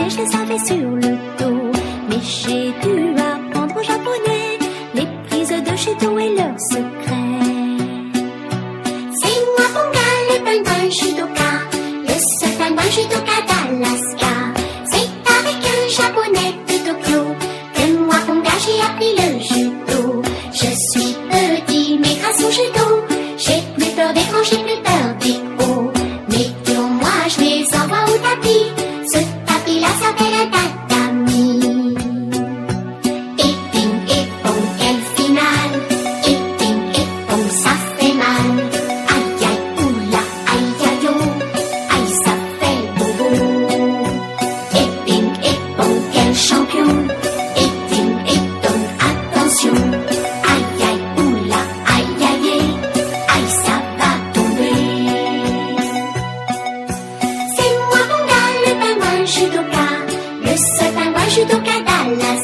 neige les avait sur le dos. Mais j'ai dû apprendre au japonais les prises de judo et leurs secrets. C'est moi Ponga, le pingouin judoka, le seul pingouin judoka d'Alaska. C'est avec un japonais de Tokyo que moi Ponga j'ai appris le judo. Je suis petit mais grâce au judo, j'ai plus peur des grands, j'ai plus peur des hauts. Mais pour moi je les envoie au tapis, ce tapis là s'appelle un tatami. Et ping et pong, quelle finale, et ping et pong ça fait mal. Aïe aïe oula, aïe aïe oh, aïe ça fait bobo. Et ping et pong, quel champion, et ping et pong, attention. Aïe aïe oula, aïe aïe, aïe ça va tomber. C'est moi Ponga, le pingouin judoka, le seul pingouin judoka d'Alaska.